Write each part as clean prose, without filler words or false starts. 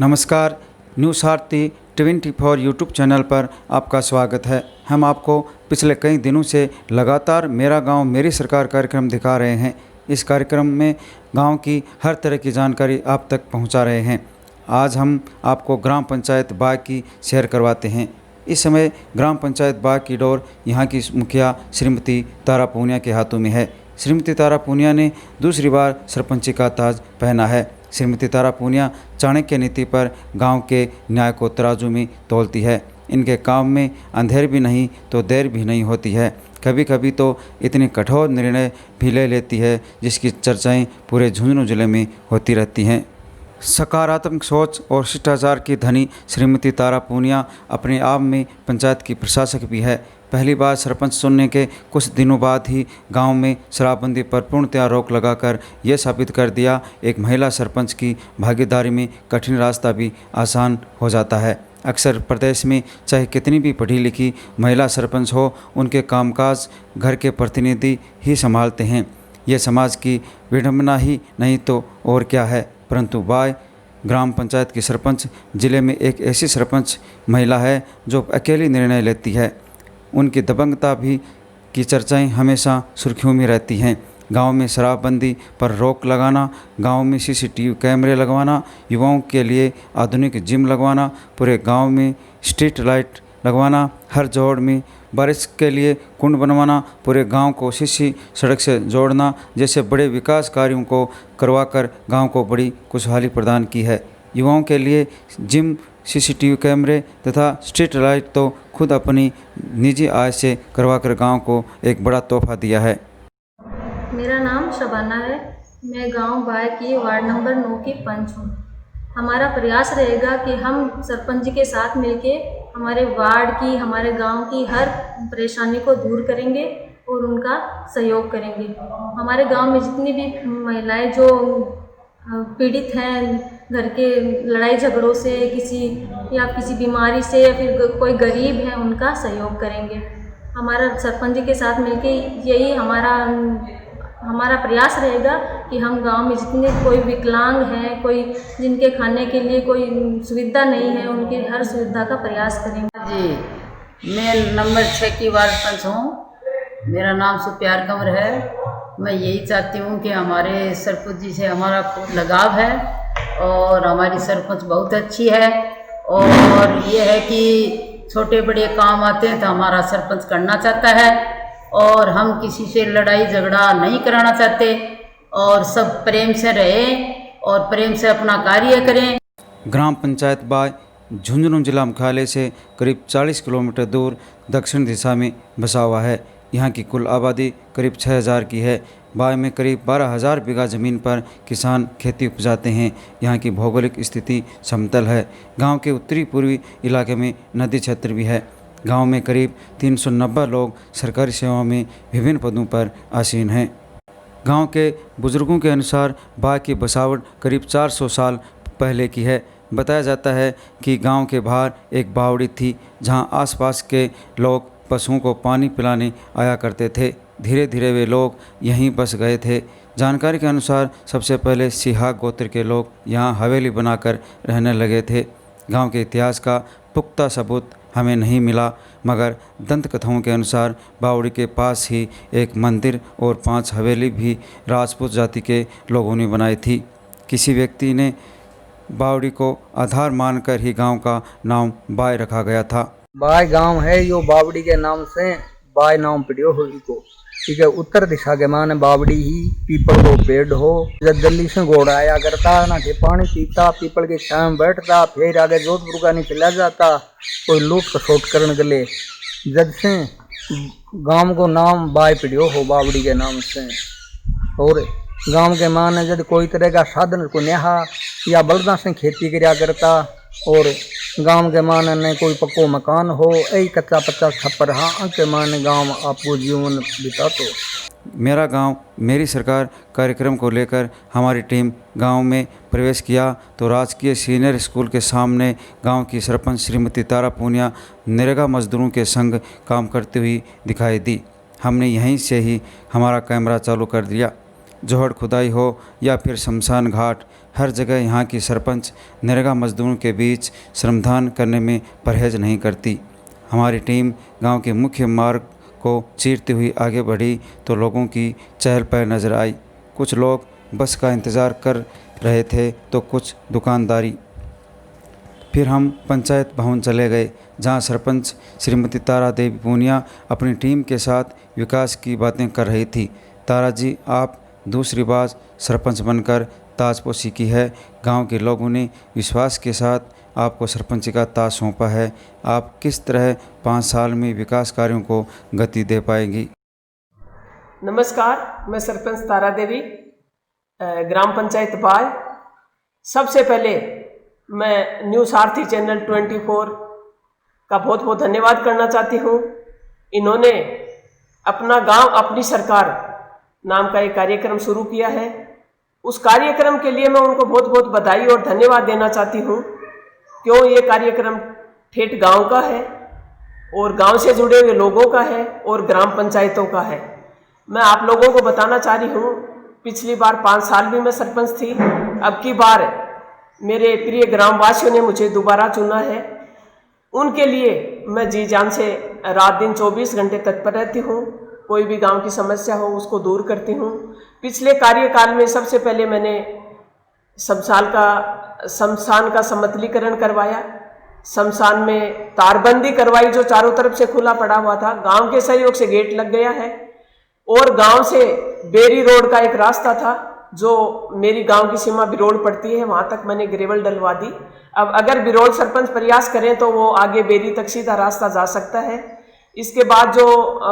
नमस्कार, news Bharti 24 YouTube channel पर आपका स्वागत है। हम आपको पिछले कई दिनों से लगातार मेरा गांव मेरी सरकार कार्यक्रम दिखा रहे हैं। इस कार्यक्रम में गांव की हर तरह की जानकारी आप तक पहुंचा रहे हैं। आज हम आपको ग्राम पंचायत बाग की सैर करवाते हैं। इस समय ग्राम पंचायत बाग की डोर यहाँ की मुखिया श्रीमती तारा पूनिया के हाथों में है। श्रीमती तारा पूनिया ने दूसरी बार सरपंची का ताज पहना है। श्रीमती तारा पूनिया चाणक्य नीति पर गांव के न्याय को तराजू में तौलती है। इनके काम में अंधेर भी नहीं तो देर भी नहीं होती है। कभी कभी तो इतनी कठोर निर्णय भी ले लेती है जिसकी चर्चाएं पूरे झुंझुनू जिले में होती रहती हैं। सकारात्मक सोच और शिष्टाचार की धनी श्रीमती तारा पूनिया अपने आप में पंचायत की प्रशासक भी है। पहली बार सरपंच चुनने के कुछ दिनों बाद ही गांव में शराबबंदी पर पूर्णतया रोक लगाकर यह साबित कर दिया, एक महिला सरपंच की भागीदारी में कठिन रास्ता भी आसान हो जाता है। अक्सर प्रदेश में चाहे कितनी भी पढ़ी लिखी महिला सरपंच हो, उनके कामकाज घर के प्रतिनिधि ही संभालते हैं। ये समाज की विडंबना ही नहीं तो और क्या है। परंतु बाय ग्राम पंचायत की सरपंच जिले में एक ऐसी सरपंच महिला है जो अकेली निर्णय लेती है। उनकी दबंगता भी की चर्चाएं हमेशा सुर्खियों में रहती हैं। गांव में शराबबंदी पर रोक लगाना, गांव में सीसीटीवी कैमरे लगवाना, युवाओं के लिए आधुनिक जिम लगवाना, पूरे गांव में स्ट्रीट लाइट लगवाना, हर जोड़ में बारिश के लिए कुंड बनवाना, पूरे गांव को सीसी सड़क से जोड़ना जैसे बड़े विकास कार्यों को करवाकर गांव को बड़ी खुशहाली प्रदान की है। युवाओं के लिए जिम, सीसीटीवी कैमरे तथा स्ट्रीट लाइट तो खुद अपनी निजी आय से करवाकर गांव को एक बड़ा तोहफा दिया है। मेरा नाम शबाना है। मैं गांव बाय की वार्ड नंबर 9 की पंच हूँ। हमारा प्रयास रहेगा कि हम सरपंच जी के साथ मिलके हमारे वार्ड की, हमारे गांव की हर परेशानी को दूर करेंगे और उनका सहयोग करेंगे। हमारे गांव में जितनी भी महिलाएं जो पीड़ित हैं घर के लड़ाई झगड़ों से, किसी बीमारी से, या फिर कोई गरीब है, उनका सहयोग करेंगे। हमारा सरपंच जी के साथ मिलके यही हमारा प्रयास रहेगा कि हम गांव में जितने कोई विकलांग हैं, कोई जिनके खाने के लिए कोई सुविधा नहीं है, उनकी हर सुविधा का प्रयास करेंगे। जी, मैं नंबर 6 की वार्ड पंच हूँ। मेरा नाम सुप्यार कंवर है। मैं यही चाहती हूँ कि हमारे सरपंच जी से हमारा खूब लगाव है और हमारी सरपंच बहुत अच्छी है। और ये है कि छोटे बड़े काम आते हैं तो हमारा सरपंच करना चाहता है और हम किसी से लड़ाई झगड़ा नहीं कराना चाहते और सब प्रेम से रहें और प्रेम से अपना कार्य करें। ग्राम पंचायत बाय झुंझुनू जिला मुख्यालय से करीब 40 किलोमीटर दूर दक्षिण दिशा में बसा हुआ है। यहाँ की कुल आबादी करीब 6000 की है। बाय में करीब 12,000 बीघा ज़मीन पर किसान खेती उपजाते हैं। यहाँ की भौगोलिक स्थिति समतल है। गांव के उत्तरी पूर्वी इलाके में नदी क्षेत्र भी है। गांव में करीब 390 लोग सरकारी सेवाओं में विभिन्न पदों पर आसीन हैं। गांव के बुजुर्गों के अनुसार बाय की बसावट करीब 400 साल पहले की है। बताया जाता है कि गांव के बाहर एक बावड़ी थी जहां आसपास के लोग पशुओं को पानी पिलाने आया करते थे। धीरे धीरे वे लोग यहीं बस गए थे। जानकारी के अनुसार सबसे पहले सिहा गोत्र के लोग यहाँ हवेली बनाकर रहने लगे थे। गांव के इतिहास का पुख्ता सबूत हमें नहीं मिला, मगर दंत कथाओं के अनुसार बावड़ी के पास ही एक मंदिर और 5 हवेली भी राजपूत जाति के लोगों ने बनाई थी। किसी व्यक्ति ने बावड़ी को आधार मानकर ही गांव का नाम बाय रखा गया था। बाय गांव है, यो बावड़ी के नाम से बाय नाम पड़ियो हो इको। ठीक है, उत्तर दिशा के माने बावड़ी ही पीपल को पेड़ हो। जब दिल्ली से घोड़ा आया करता ना के पानी पीता, पीपल के छाया में बैठता, फिर आगे जोधपुर का नहीं चला जाता कोई लूट खसोट करने के लिए। जब से गांव को नाम बाय पड़ियो हो बावड़ी के नाम से। और गांव के माने जब कोई तरह का साधन को नेहा या बलदा से खेती कराया करता और गांव के माने ने कोई पक्को मकान हो, यही कच्चा पच्चा छप्पर हाँ के माने गांव आपको जीवन बिता। तो मेरा गांव मेरी सरकार कार्यक्रम को लेकर हमारी टीम गांव में प्रवेश किया तो राजकीय सीनियर स्कूल के सामने गांव की सरपंच श्रीमती तारा पूनिया नरेगा मजदूरों के संग काम करती हुई दिखाई दी। हमने यहीं से ही हमारा कैमरा चालू कर दिया। जोहड़ खुदाई हो या फिर शमशान घाट, हर जगह यहाँ की सरपंच नरेगा मजदूरों के बीच श्रमदान करने में परहेज नहीं करती। हमारी टीम गांव के मुख्य मार्ग को चीरती हुई आगे बढ़ी तो लोगों की चहल पहल नजर आई। कुछ लोग बस का इंतज़ार कर रहे थे तो कुछ दुकानदारी। फिर हम पंचायत भवन चले गए, जहां सरपंच श्रीमती तारा देवी पूनिया अपनी टीम के साथ विकास की बातें कर रही थी। तारा जी, आप दूसरी बार सरपंच बनकर ताजपोशी की है। गांव के लोगों ने विश्वास के साथ आपको सरपंच का ताज सौंपा है। आप किस तरह 5 साल में विकास कार्यों को गति दे पाएंगी? नमस्कार, मैं सरपंच तारा देवी, ग्राम पंचायत बाय। सबसे पहले मैं न्यू सारथी चैनल 24 का बहुत बहुत धन्यवाद करना चाहती हूँ। इन्होंने अपना गांव अपनी सरकार नाम का एक कार्यक्रम शुरू किया है। उस कार्यक्रम के लिए मैं उनको बहुत बहुत बधाई और धन्यवाद देना चाहती हूँ। क्यों, ये कार्यक्रम ठेठ गांव का है और गांव से जुड़े हुए लोगों का है और ग्राम पंचायतों का है। मैं आप लोगों को बताना चाह रही हूँ, पिछली बार 5 साल भी मैं सरपंच थी। अब की बार मेरे प्रिय ग्रामवासियों ने मुझे दोबारा चुना है। उनके लिए मैं जी जान से रात दिन 24 घंटे तत्पर रहती हूँ। कोई भी गांव की समस्या हो उसको दूर करती हूँ। पिछले कार्यकाल में सबसे पहले मैंने शमशान का समतलीकरण करवाया, शमशान में तारबंदी करवाई जो चारों तरफ से खुला पड़ा हुआ था। गांव के सहयोग से गेट लग गया है और गांव से बेरी रोड का एक रास्ता था जो मेरी गांव की सीमा बिरोड़ पड़ती है, वहां तक मैंने ग्रेवल डलवा दी। अब अगर बिरोड़ सरपंच प्रयास करें तो वो आगे बेरी तक सीधा रास्ता जा सकता है। इसके बाद जो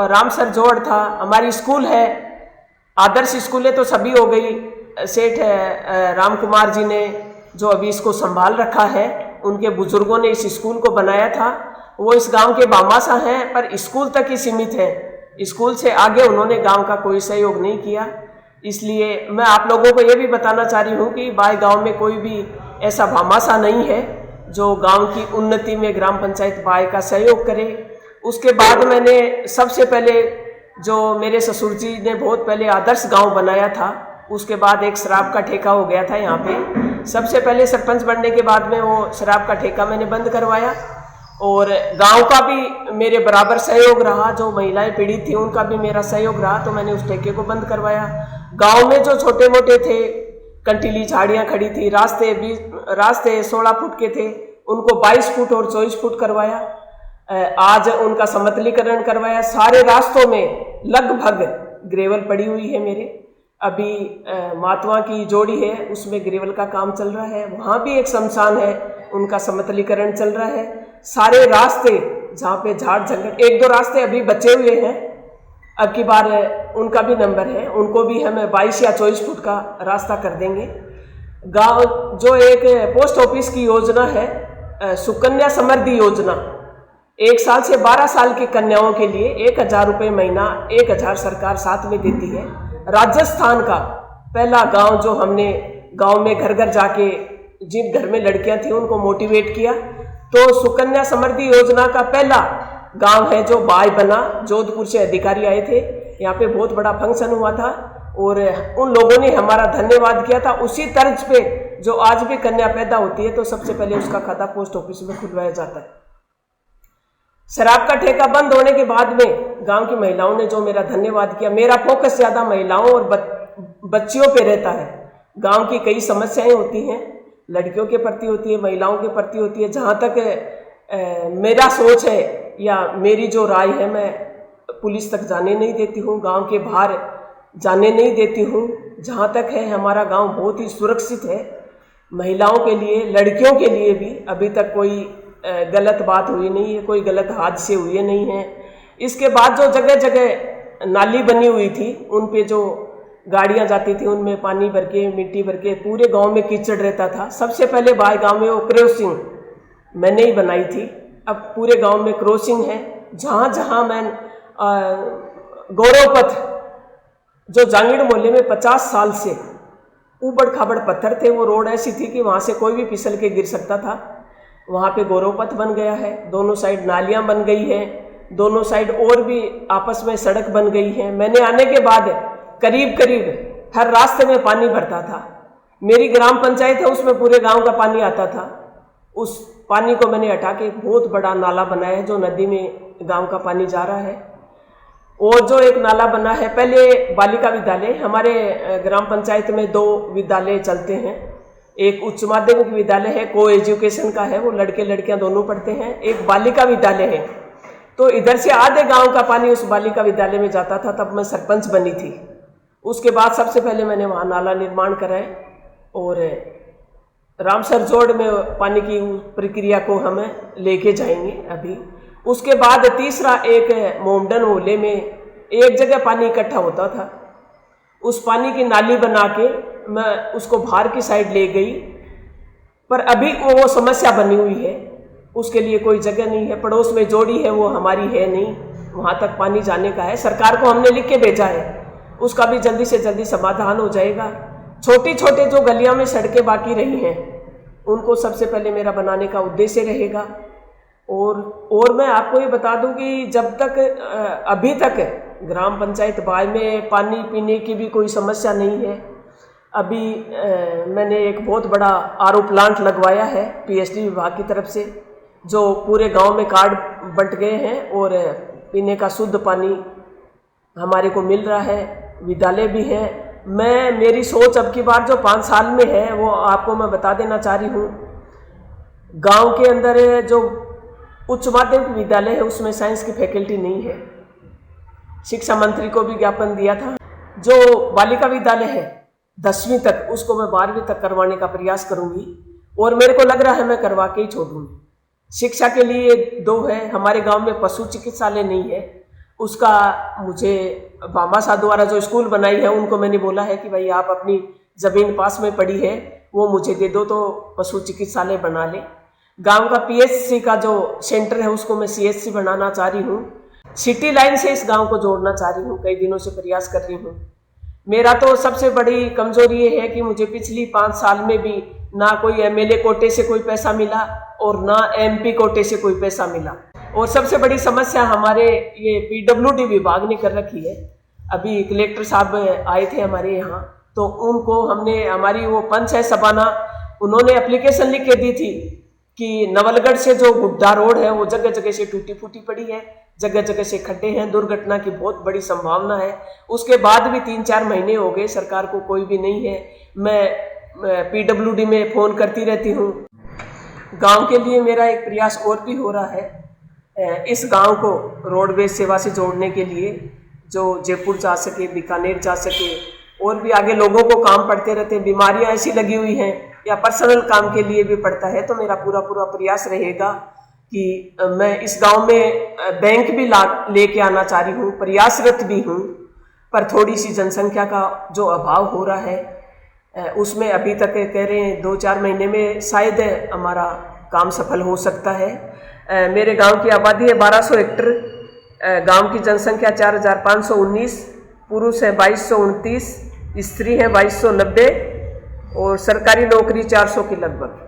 रामसर जोड़ था, हमारी स्कूल है, आदर्श स्कूलें तो सभी हो गई। सेठ राम कुमार जी ने जो अभी इसको संभाल रखा है, उनके बुजुर्गों ने इस स्कूल को बनाया था। वो इस गांव के बामासा हैं पर स्कूल तक ही सीमित है। स्कूल से आगे उन्होंने गांव का कोई सहयोग नहीं किया। इसलिए मैं आप लोगों को ये भी बताना चाह रही हूँ कि बाय गांव में कोई भी ऐसा भामासा नहीं है जो गांव की उन्नति में ग्राम पंचायत बाय का सहयोग करे। उसके बाद मैंने सबसे पहले जो मेरे ससुर जी ने बहुत पहले आदर्श गांव बनाया था, उसके बाद एक शराब का ठेका हो गया था यहाँ पे। सबसे पहले सरपंच बनने के बाद में वो शराब का ठेका मैंने बंद करवाया और गांव का भी मेरे बराबर सहयोग रहा। जो महिलाएं पीड़ित थी उनका भी मेरा सहयोग रहा, तो मैंने उस ठेके को बंद करवाया। गांव में जो छोटे मोटे थे, कंटीली झाड़ियां खड़ी थी, रास्ते 16 फुट के थे, उनको 22 फुट और 24 फुट करवाया। आज उनका समतलीकरण करवाया। सारे रास्तों में लगभग ग्रेवल पड़ी हुई है मेरे। अभी मातवा की जोड़ी है, उसमें ग्रेवल का काम चल रहा है। वहाँ भी एक शमशान है, उनका समतलीकरण चल रहा है। सारे रास्ते जहाँ पे झाड़ जंगल, 1-2 रास्ते अभी बचे हुए हैं, अब की बार उनका भी नंबर है, उनको भी हम 22 या 24 फुट का रास्ता कर देंगे। गांव जो एक पोस्ट ऑफिस की योजना है, सुकन्या समृद्धि योजना, 1 साल से 12 साल की कन्याओं के लिए 1000 रुपये महीना, 1000 सरकार साथ में देती है। राजस्थान का पहला गांव जो हमने गांव में घर घर जाके जिन घर में लड़कियां थी उनको मोटिवेट किया, तो सुकन्या समृद्धि योजना का पहला गांव है जो बाय बना। जोधपुर से अधिकारी आए थे, यहाँ पे बहुत बड़ा फंक्शन हुआ था और उन लोगों ने हमारा धन्यवाद किया था। उसी तर्ज पे जो आज भी कन्या पैदा होती है तो सबसे पहले उसका खाता पोस्ट ऑफिस में खुलवाया जाता है। शराब का ठेका बंद होने के बाद में गांव की महिलाओं ने जो मेरा धन्यवाद किया, मेरा फोकस ज़्यादा महिलाओं और बच्चियों पे रहता है। गांव की कई समस्याएं होती हैं, लड़कियों के प्रति होती है, महिलाओं के प्रति होती है। जहाँ तक मेरा सोच है या मेरी जो राय है, मैं पुलिस तक जाने नहीं देती हूँ, गांव के बाहर जाने नहीं देती हूँ। जहाँ तक है हमारा गांव बहुत ही सुरक्षित है। महिलाओं के लिए, लड़कियों के लिए भी अभी तक कोई गलत बात हुई नहीं है, कोई गलत हादसे हुए नहीं हैं। इसके बाद जो जगह जगह नाली बनी हुई थी, उन पे जो गाड़ियां जाती थी उनमें पानी भर के, मिट्टी भर के पूरे गांव में कीचड़ रहता था। सबसे पहले बाय गांव में वो क्रॉसिंग मैंने ही बनाई थी। अब पूरे गांव में क्रॉसिंग है। जहाँ जहाँ मैं गौरव पथ जो जांगीड़ मोहल्ले में 50 साल से ऊबड़ खाबड़ पत्थर थे, वो रोड ऐसी थी कि वहाँ से कोई भी फिसल के गिर सकता था। वहाँ पे गौरव पथ बन गया है, दोनों साइड नालियाँ बन गई हैं, दोनों साइड और भी आपस में सड़क बन गई है। मैंने आने के बाद करीब करीब हर रास्ते में पानी भरता था। मेरी ग्राम पंचायत है, उसमें पूरे गांव का पानी आता था। उस पानी को मैंने हटा के एक बहुत बड़ा नाला बनाया है, जो नदी में गांव का पानी जा रहा है। और जो एक नाला बना है, पहले बालिका विद्यालय, हमारे ग्राम पंचायत में 2 विद्यालय चलते हैं। एक उच्च माध्यमिक विद्यालय है, को एजुकेशन का है, वो लड़के लड़कियां दोनों पढ़ते हैं। एक बालिका विद्यालय है। तो इधर से आधे गांव का पानी उस बालिका विद्यालय में जाता था। तब मैं सरपंच बनी थी। उसके बाद सबसे पहले मैंने वहाँ नाला निर्माण कराए और रामसर जोड़ में पानी की प्रक्रिया को हम लेके जाएंगे अभी। उसके बाद तीसरा एक मोमडन मोहल्ले में एक जगह पानी इकट्ठा होता था, उस पानी की नाली बना के मैं उसको बाहर की साइड ले गई, पर अभी वो समस्या बनी हुई है। उसके लिए कोई जगह नहीं है, पड़ोस में जोड़ी है, वो हमारी है नहीं, वहाँ तक पानी जाने का है। सरकार को हमने लिख के भेजा है, उसका भी जल्दी से जल्दी समाधान हो जाएगा। छोटी छोटे जो गलियां में सड़कें बाकी रही हैं, उनको सबसे पहले मेरा बनाने का उद्देश्य रहेगा। और मैं आपको ये बता दूं कि जब तक अभी तक ग्राम पंचायत बाय में पानी पीने की भी कोई समस्या नहीं है। अभी मैंने एक बहुत बड़ा आरओ प्लांट लगवाया है पीएचडी विभाग की तरफ से, जो पूरे गांव में कार्ड बंट गए हैं और पीने का शुद्ध पानी हमारे को मिल रहा है। विद्यालय भी है। मेरी सोच अब की बार जो 5 साल में है, वो आपको मैं बता देना चाह रही हूँ। गांव के अंदर जो उच्च माध्यमिक विद्यालय है, उसमें साइंस की फैकल्टी नहीं है। शिक्षा मंत्री को भी ज्ञापन दिया था। जो बालिका विद्यालय है 10वीं तक, उसको मैं 12वीं तक करवाने का प्रयास करूंगी और मेरे को लग रहा है मैं करवा के ही छोड़ूंगी। शिक्षा के लिए 2 है। हमारे गांव में पशु चिकित्सालय नहीं है, उसका मुझे भामा साहब द्वारा जो स्कूल बनाई है, उनको मैंने बोला है कि भाई आप अपनी ज़मीन पास में पड़ी है, वो मुझे दे दो तो पशु चिकित्सालय बना ले। गांव का पीएचसी का जो सेंटर है, उसको मैं सीएचसी बनाना चाह रही हूँ। सिटी लाइन से इस गांव को जोड़ना चाह रही हूँ, कई दिनों से प्रयास कर रही हूँ। मेरा तो सबसे बड़ी कमजोरी ये है कि मुझे पिछली 5 साल में भी ना कोई एमएलए कोटे से कोई पैसा मिला और ना एमपी कोटे से कोई पैसा मिला। और सबसे बड़ी समस्या हमारे ये पीडब्ल्यूडी विभाग ने कर रखी है। अभी कलेक्टर साहब आए थे हमारे यहाँ, तो उनको हमने, हमारी वो पंच है सबाना, उन्होंने एप्लीकेशन लिख के दी थी कि नवलगढ़ से जो गुड्डा रोड है, वो जगह जगह से टूटी फूटी पड़ी है, जगह जगह से खड्डे हैं, दुर्घटना की बहुत बड़ी संभावना है। उसके बाद भी 3-4 महीने हो गए, सरकार को कोई भी नहीं है। मैं पीडब्ल्यूडी में फ़ोन करती रहती हूँ। गांव के लिए मेरा एक प्रयास और भी हो रहा है, इस गांव को रोडवेज सेवा से जोड़ने के लिए, जो जयपुर जा सके, बीकानेर जा सके, और भी आगे लोगों को काम पड़ते रहते हैं, बीमारियां ऐसी लगी हुई हैं या पर्सनल काम के लिए भी पड़ता है। तो मेरा पूरा प्रयास रहेगा कि मैं इस गांव में बैंक भी लेके आना चाह रही हूँ, प्रयासरत भी हूँ, पर थोड़ी सी जनसंख्या का जो अभाव हो रहा है, उसमें अभी तक कह रहे हैं 2-4 महीने में शायद हमारा काम सफल हो सकता है। मेरे गांव की आबादी है 1200 हेक्टर, गांव की जनसंख्या 4519, पुरुष है 2229, स्त्री है 2290 और सरकारी नौकरी 400 के लगभग।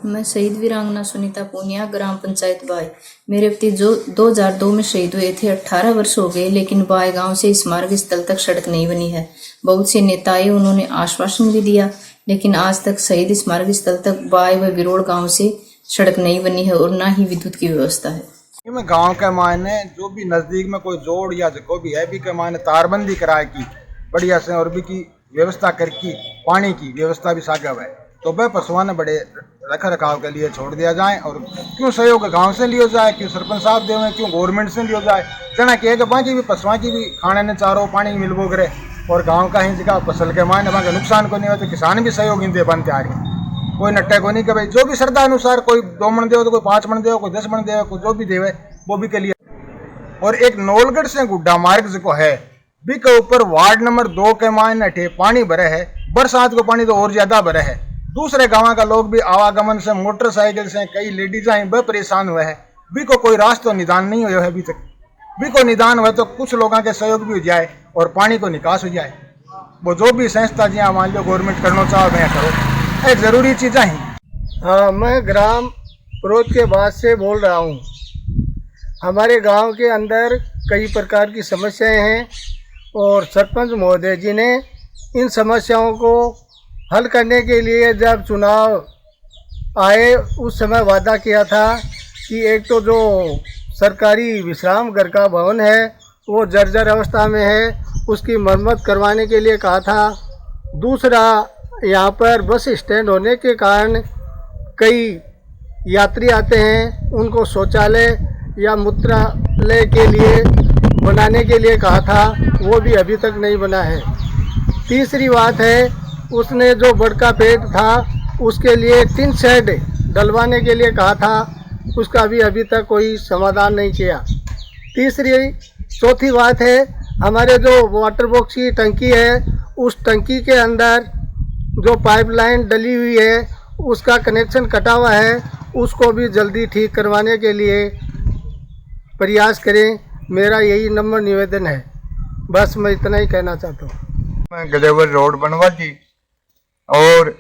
मैं शहीद वीरांगना सुनीता पूनिया, ग्राम पंचायत बाय। मेरे पति जो 2002 में शहीद हुए थे, 18 वर्ष हो गए, लेकिन बाय गांव से स्मारक स्थल तक सड़क नहीं बनी है। बहुत से नेता आए, उन्होंने आश्वासन भी दिया, लेकिन आज तक शहीद स्मारक स्थल तक बाय व विरोड़ गांव से सड़क नहीं बनी है और ना ही विद्युत की व्यवस्था है। में गांव के मायने जो भी नजदीक में कोई जोड़ या जो भी है भी के मायने तारबंदी कराए की बढ़िया से, और भी की व्यवस्था करके पानी की व्यवस्था भी सागव है, तो वह पशुओं ने बड़े रख रखाव के लिए छोड़ दिया जाए। और क्यों सहयोग गांव से लियो जाए, क्यों सरपंच साहब देवे, क्यों गवर्नमेंट से लियो जाए, जना कि बाकी भी पशुओं की भी खाने ने चारों पानी मिलबो करे, और गाँव का ही जगह फसल के मायने वहाँ नुकसान को नहीं होते, किसान भी सहयोग हिंदे बनते आ रही। कोई नट्टे को नहीं कि भाई जो भी श्रद्धा अनुसार, कोई 2 मन दे तो कोई 5 मन दे, कोई 10 मन दे, कोई जो भी देवे वो भी के लिए। और एक नौलगढ़ से गुड्डा मार्ग जो है भी के ऊपर वार्ड नंबर 2 के मायने पानी भरे है, बरसात को पानी तो और ज्यादा भरे है। दूसरे गाँव का लोग भी आवागमन से, मोटरसाइकिल से, कई लेडीज वह परेशान हुए हैं, भी को कोई रास्ता निदान नहीं हुआ है अभी तक। भी को निदान हुआ तो कुछ लोगों के सहयोग भी हो जाए और पानी को निकास हो जाए। वो जो भी संस्था जी मान लो गवर्नमेंट करना चाहो मैं करो, एक जरूरी चीज़ है। हाँ, मैं ग्राम प्रोत के बाद से बोल रहा हूँ। हमारे गांव के अंदर कई प्रकार की समस्याएं हैं और सरपंच महोदय जी ने इन समस्याओं को हल करने के लिए जब चुनाव आए उस समय वादा किया था कि एक तो जो सरकारी विश्राम घर का भवन है वो जर्जर अवस्था में है, उसकी मरम्मत करवाने के लिए कहा था। दूसरा, यहाँ पर बस स्टैंड होने के कारण कई यात्री आते हैं, उनको शौचालय या मूत्रालय के लिए बनाने के लिए कहा था, वो भी अभी तक नहीं बना है। तीसरी बात है, उसने जो बड़का पेड़ था उसके लिए टिन शेड डलवाने के लिए कहा था, उसका भी अभी तक कोई समाधान नहीं किया। चौथी बात है, हमारे जो वाटर बॉक्स की टंकी है उस टंकी के अंदर जो पाइपलाइन डली हुई है उसका कनेक्शन कटा हुआ है, उसको भी जल्दी ठीक करवाने के लिए प्रयास करें। मेरा यही नम्र निवेदन है। बस मैं इतना ही कहना चाहता हूँ। मैं गदेवर रोड बनवा दी और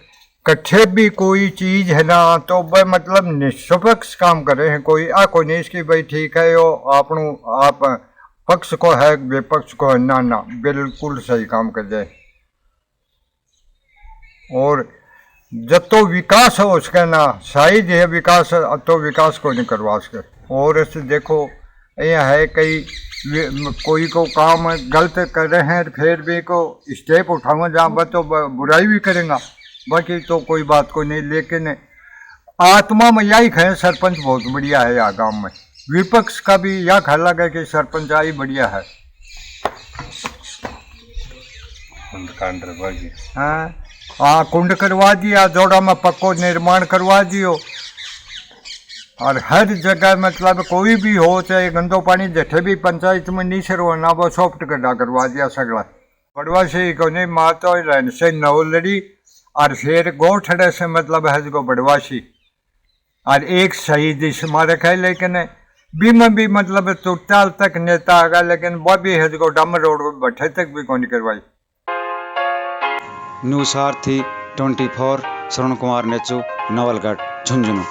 कट्ठे भी कोई चीज है ना तो भाई मतलब निष्पक्ष काम कर रहे हैं। कोई नहीं इसकी भाई ठीक है यो आप पक्ष को है विपक्ष को है ना बिल्कुल सही काम कर जाए। और जब तो विकास हो उसका ना शायद है विकास तो विकास को नहीं करवा सके। और ऐसे देखो यह है कई कोई को काम गलत कर रहे हैं फिर भी को स्टेप उठाऊंगा जहाँ पर तो बुराई भी करेंगे, बाकी तो कोई बात को नहीं। लेकिन आत्मा में यही है सरपंच बहुत बढ़िया है यहाँ गांव में। विपक्ष का भी यह ख्याल लगा कि सरपंच आई बढ़िया है। हाँ कुंड करवा दिया, जोड़ा में पक्को निर्माण करवा दियो और हर जगह मतलब कोई भी हो चाहे गंदो पानी जठे भी पंचायत में नहीं सर ना वो सॉफ्ट गड्ढा करवा दिया सगला। बड़वा से को नहीं मातो रहन से नौलड़ी और फिर गोठड़े से मतलब है जो बड़वासी और एक शहीद स्मारक है। लेकिन भी में भी मतलब तुटाल तक नेता आगा, लेकिन वो भी है जो डामर रोड बैठे तक भी कौन करवाई। न्यूज़ सारथी 24 श्रवण कुमार नेचू, नवलगढ़, झुंझुनू।